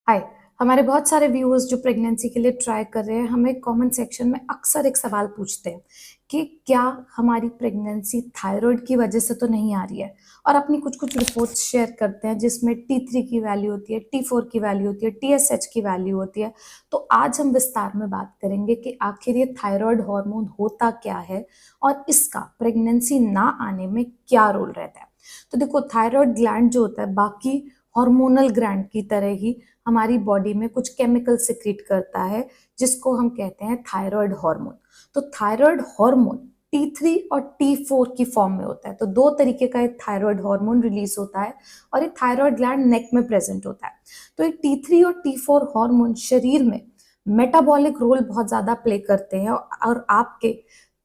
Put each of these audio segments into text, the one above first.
हाय। हमारे बहुत सारे व्यूअर्स जो प्रेगनेंसी के लिए ट्राई कर रहे हैं हमें कमेंट सेक्शन में अक्सर एक सवाल पूछते हैं कि क्या हमारी प्रेगनेंसी थायराइड की वजह से तो नहीं आ रही है, और अपनी कुछ कुछ रिपोर्ट्स शेयर करते हैं जिसमें T3 की वैल्यू होती है, T4 की वैल्यू होती है, TSH की वैल्यू होती है। तो आज हम विस्तार में बात करेंगे कि आखिर ये थायराइड हार्मोन होता क्या है और इसका प्रेगनेंसी ना आने में क्या रोल रहता है। तो देखो, थायराइड ग्लैंड जो होता है बाकी हार्मोनल ग्लैंड की तरह ही हमारी बॉडी में कुछ केमिकल सिक्रीट करता है जिसको हम कहते हैं थायराइड हार्मोन। तो थायराइड हार्मोन T3 और T4 की फॉर्म में होता है। तो दो तरीके का एक थायराइड हार्मोन रिलीज होता है और एक थायराइड ग्लैंड नेक में प्रेजेंट होता है। तो एक T3 और T4 हार्मोन शरीर में मेटाबॉलिक रोल बहुत ज्यादा प्ले करते हैं और आपके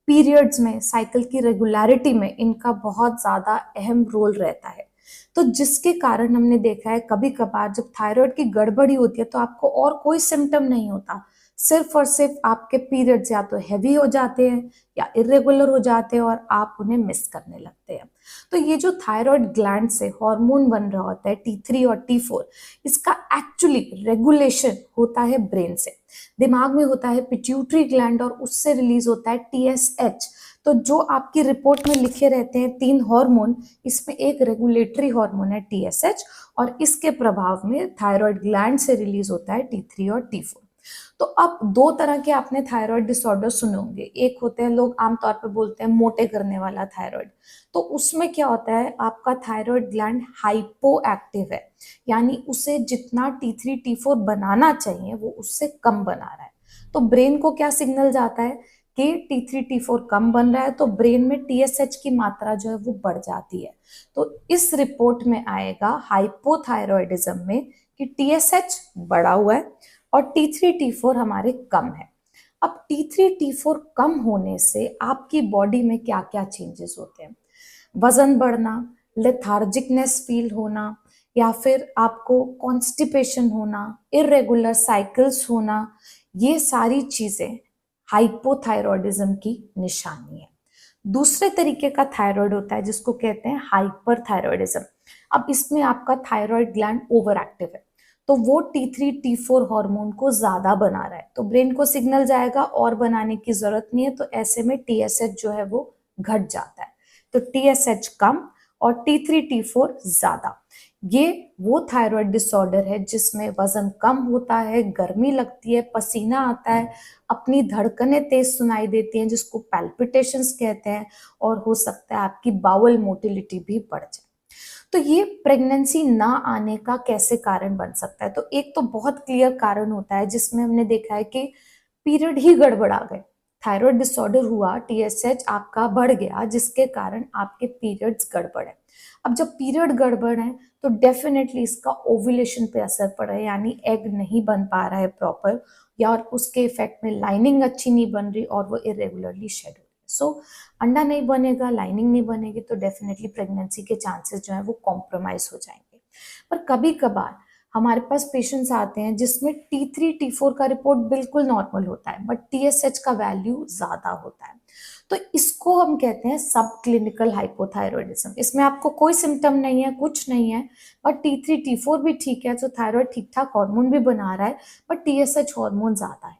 पीरियड्स में, साइकिल की रेगुलरिटी में इनका बहुत ज्यादा अहम रोल रहता है। तो जिसके कारण हमने देखा है कभी कभार जब थायराइड की गड़बड़ी होती है तो आपको और कोई सिम्टम नहीं होता, सिर्फ और सिर्फ आपके पीरियड्स या तो हैवी हो जाते हैं या इरेगुलर हो जाते हैं और आप उन्हें मिस करने लगते हैं। तो ये जो थायराइड ग्लैंड से हार्मोन बन रहा होता है T3 और T4, इसका एक्चुअली रेगुलेशन होता है ब्रेन से। दिमाग में होता है पिट्यूटरी ग्लैंड और उससे रिलीज होता है TSH। तो जो आपकी रिपोर्ट में लिखे रहते हैं तीन हार्मोन, इसमें एक रेगुलेटरी हार्मोन है TSH और इसके प्रभाव में थायराइड ग्लैंड से रिलीज होता है T3 और T4। तो अब दो तरह के आपने थायराइड डिसऑर्डर सुने होंगे। एक होते हैं, लोग आमतौर पर बोलते हैं मोटे करने वाला थायराइड। तो उसमें क्या होता है, आपका थायराइड ग्लैंड हाइपो एक्टिव है, यानी उसे जितना T3 T4 बनाना चाहिए वो उससे कम बना रहा है। तो ब्रेन को क्या सिग्नल जाता है कि T3 T4 कम बन रहा है, तो ब्रेन में TSH की मात्रा जो है वो बढ़ जाती है। तो इस रिपोर्ट में आएगा हाइपोथायरॉयडिज्म में कि TSH बढ़ा हुआ है और T3 T4 हमारे कम है। अब T3 T4 कम होने से आपकी बॉडी में क्या क्या चेंजेस होते हैं? वजन बढ़ना, लेथार्जिकनेस फील होना, या फिर आपको कॉन्स्टिपेशन होना, इरेगुलर साइकिल्स होना, ये सारी चीजें हाइपोथायरॉयडिज्म की निशानी है। दूसरे तरीके का थायराइड होता है जिसको कहते हैं हाइपरथायरॉयडिज्म। अब इसमें आपका थायराइड ग्लैंड ओवर एक्टिव है, तो वो T3 T4 हार्मोन को ज्यादा बना रहा है, तो ब्रेन को सिग्नल जाएगा और बनाने की जरूरत नहीं है, तो ऐसे में TSH जो है वो घट जाता है। तो TSH कम और T3 T4 ज्यादा। ये वो थायराइड डिसऑर्डर है जिसमें वजन कम होता है, गर्मी लगती है, पसीना आता है, अपनी धड़कनें तेज सुनाई देती हैं जिसको पैल्पिटेशंस कहते हैं, और हो सकता है आपकी बाउल मोटिलिटी भी बढ़ जाए। तो ये प्रेगनेंसी ना आने का कैसे कारण बन सकता है? तो एक तो बहुत क्लियर कारण होता है जिसमें हमने देखा है कि पीरियड ही गड़बड़ा गए, थायराइड डिसऑर्डर हुआ, TSH आपका बढ़ गया जिसके कारण आपके पीरियड्स गड़बड़ है। अब जब पीरियड गड़बड़ है तो डेफिनेटली इसका ओव्यूलेशन पे असर पड़ रहा है, यानी एग नहीं बन पा रहा है प्रॉपर, या और उसके इफेक्ट में लाइनिंग अच्छी नहीं बन रही और वो इरेगुलरली शेड हो रही है। सो अंडा नहीं बनेगा, लाइनिंग नहीं बनेगी, तो डेफिनेटली प्रेगनेंसी के चांसेस जो है वो कॉम्प्रोमाइज हो जाएंगे। पर कभी कभार हमारे पास पेशेंट्स आते हैं जिसमें T3 T4 का रिपोर्ट बिल्कुल नॉर्मल होता है बट TSH का वैल्यू ज्यादा होता है। तो इसको हम कहते हैं सब क्लिनिकल हाइपोथायरॉयडिज्म। इसमें आपको कोई सिम्टम नहीं है, कुछ नहीं है, बट T3 T4 भी ठीक है, तो थायराइड ठीक ठाक हार्मोन भी बना रहा है, बट TSH हार्मोन ज्यादा है।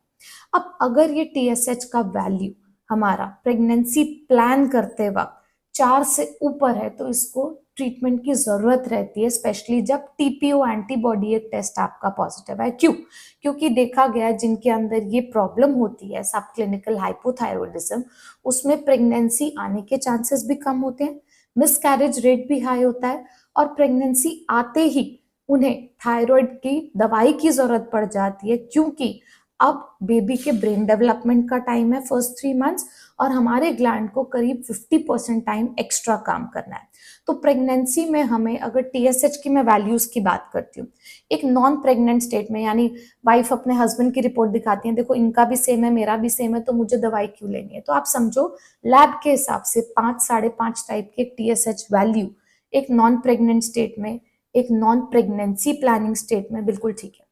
अब अगर ये TSH का वैल्यू हमारा प्रेगनेंसी प्लान करते वक्त 4 से ऊपर है तो इसको ट्रीटमेंट की जरूरत रहती है, स्पेशली जब TPO एंटीबॉडी एक टेस्ट आपका पॉजिटिव है। क्यों? क्योंकि देखा गया है जिनके अंदर ये प्रॉब्लम होती है सब क्लिनिकल हाइपोथायरॉयडिज्म, उसमें प्रेगनेंसी आने के चांसेस भी कम होते हैं, मिसकैरेज रेट भी हाई होता है, और प्रेगनेंसी आते ही उन्हें थायराइड की दवाई की जरूरत पड़ जाती है, क्योंकि अब बेबी के ब्रेन डेवलपमेंट का टाइम है फर्स्ट 3 मंथ्स, और हमारे ग्लैंड को करीब 50% टाइम एक्स्ट्रा काम करना है। तो प्रेगनेंसी में हमें, अगर TSH की मैं वैल्यूज की बात करती हूँ, एक नॉन प्रेग्नेंट स्टेट में, यानी वाइफ अपने हस्बैंड की रिपोर्ट दिखाती है, देखो इनका भी सेम है, मेरा भी सेम है, तो मुझे दवाई क्यों लेनी है, तो आप समझो लैब के हिसाब से 5-5.5 टाइप के TSH वैल्यू एक नॉन प्रेग्नेंट स्टेट में, एक नॉन प्रेगनेंसी प्लानिंग स्टेट में बिल्कुल ठीक है।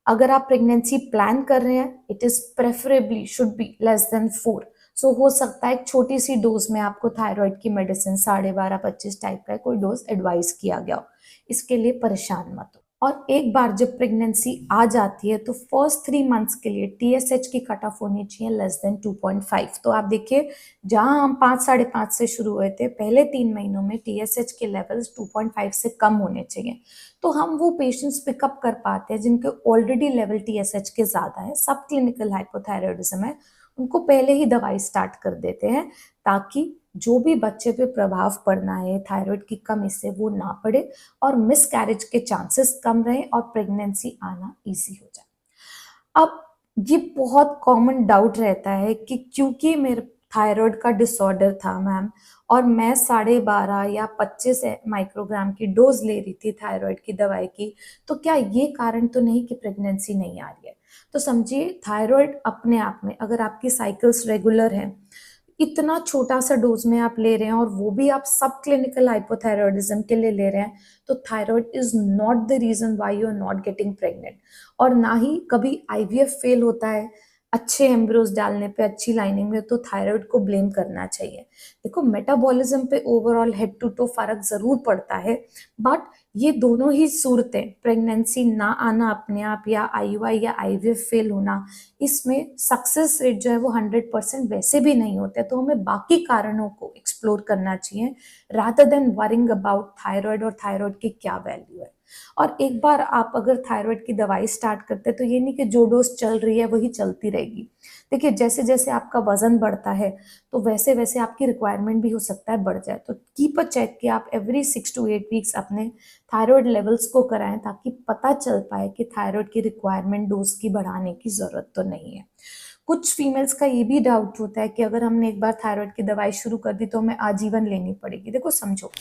अगर आप प्रेगनेंसी प्लान कर रहे हैं, it is preferably should be less than 4। सो हो सकता है एक छोटी सी डोज में आपको थायराइड की मेडिसिन 12.5-25 टाइप का कोई डोज एडवाइस किया गया हो, इसके लिए परेशान मत हो। और एक बार जब प्रेगनेंसी आ जाती है तो फर्स्ट 3 मंथ्स के लिए टीएसएच की कट ऑफ होनी चाहिए लेस देन 2.5। तो आप देखिए, जहां हम 5 साढ़े 5 से शुरू हुए थे, पहले 3 महीनों में टीएसएच के लेवल्स 2.5 से कम होने चाहिए। तो हम वो पेशेंट्स पिकअप कर पाते हैं जिनके ऑलरेडी लेवल टीएसएच के ज्यादा है, सब क्लिनिकल हाइपोथायरॉयडिज्म है, उनको पहले ही दवाई स्टार्ट कर देते हैं ताकि जो भी बच्चे पे प्रभाव पड़ना है थायराइड की कमी से वो ना पड़े और मिस कैरेज के चांसेस कम रहे और प्रेगनेंसी आना इजी हो जाए। अब ये बहुत कॉमन डाउट रहता है कि क्योंकि मेरे थायराइड का डिसऑर्डर था मैम, और मैं 12.5 या 25 माइक्रोग्राम की डोज ले रही थी थायराइड की दवाई की, तो क्या ये कारण तो नहीं कि प्रेगनेंसी नहीं आ रही है? तो समझिए, थायराइड अपने आप में, अगर आपकी साइकिल्स रेगुलर हैं, इतना छोटा सा डोज में आप ले रहे हैं और वो भी आप सब क्लिनिकल हाइपोथायरॉयडिज्म के लिए ले रहे हैं, तो thyroid is not the reason why you are not getting pregnant. और ना ही कभी आईवीएफ फेल होता है अच्छे एम्ब्रियोज डालने पे, अच्छी लाइनिंग में, तो थायराइड को ब्लेम करना चाहिए। देखो, मेटाबॉलिज्म पे ओवरऑल हेड टू टो फर्क जरूर पड़ता है, बट ये दोनों ही सूरतें, प्रेगनेंसी ना आना अपने आप या आईयूआई या आईवीएफ फेल होना, इसमें सक्सेस रेट जो है वो 100% वैसे भी नहीं होते। तो हमें बाकी कारणों को एक्सप्लोर करना चाहिए rather than worrying about thyroid और थायराइड की क्या वैल्यू है। और एक बार आप अगर थायराइड की दवाई स्टार्ट करते हैं तो ये नहीं कि जो डोज चल रही है वही चलती रहेगी। देखिए, जैसे जैसे आपका वजन बढ़ता है तो वैसे वैसे आपकी रिक्वायरमेंट भी हो सकता है बढ़ जाए। तो कीप अ चेक कि आप एवरी 6 to 8 वीक्स अपने थायराइड लेवल्स को कराएं ताकि पता चल पाए कि थायराइड की रिक्वायरमेंट डोज की बढ़ाने की जरूरत तो नहीं है। कुछ फीमेल्स का ये भी डाउट होता है कि अगर हमने एक बार थायराइड की दवाई शुरू कर दी तो हमें आजीवन लेनी पड़ेगी। देखो समझो,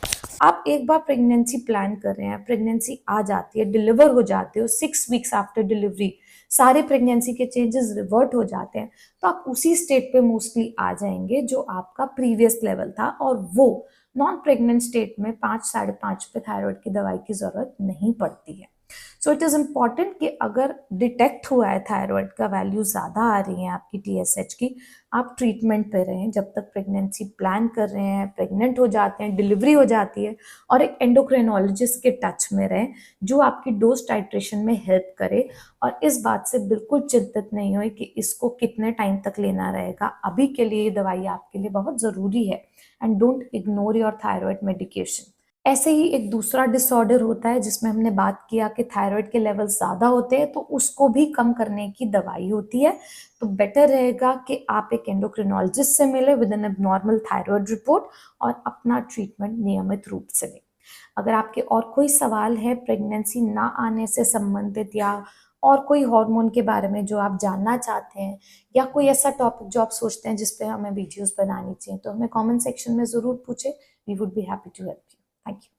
आप एक बार प्रेगनेंसी प्लान कर रहे हैं, प्रेगनेंसी आ जाती है, डिलीवर हो जाते हो, 6 वीक्स आफ्टर डिलीवरी सारे प्रेगनेंसी के चेंजेस रिवर्ट हो जाते हैं, तो आप उसी स्टेट पे मोस्टली आ जाएंगे जो आपका प्रीवियस लेवल था, और वो नॉन प्रेग्नेंट स्टेट में 5 साढ़े 5 पे थायराइड की दवाई की जरूरत नहीं पड़ती है। सो इट इज इम्पॉर्टेंट कि अगर डिटेक्ट हुआ है थायराइड का वैल्यू ज्यादा आ रही है आपकी टीएसएच की, आप ट्रीटमेंट पे रहें जब तक प्रेगनेंसी प्लान कर रहे हैं, प्रेग्नेंट हो जाते हैं, डिलीवरी हो जाती है, और एक एंडोक्रिनोलॉजिस्ट के टच में रहें जो आपकी डोज टाइट्रेशन में हेल्प करे। और इस बात से बिल्कुल चिंतित नहीं हो कि इसको कितने टाइम तक लेना रहेगा, अभी के लिए ये दवाई आपके लिए बहुत जरूरी है, and don't ignore your thyroid medication. ऐसे ही एक दूसरा डिसऑर्डर होता है जिसमें हमने बात किया कि थायराइड के लेवल ज्यादा होते हैं, तो उसको भी कम करने की दवाई होती है। तो बेटर रहेगा कि आप एक एंडोक्रिनोलॉजिस्ट से मिले with N abnormal thyroid report और अपना ट्रीटमेंट नियमित रूप से लें। अगर आपके और कोई सवाल है प्रेगनेंसी ना आने से संबंधित, या और कोई हार्मोन के बारे में जो आप जानना चाहते हैं, या कोई ऐसा टॉपिक जो आप सोचते हैं जिस पे हमें वीडियोस बनानी चाहिए, तो हमें कमेंट सेक्शन में जरूर पूछे। We would be happy to help you. Thank you.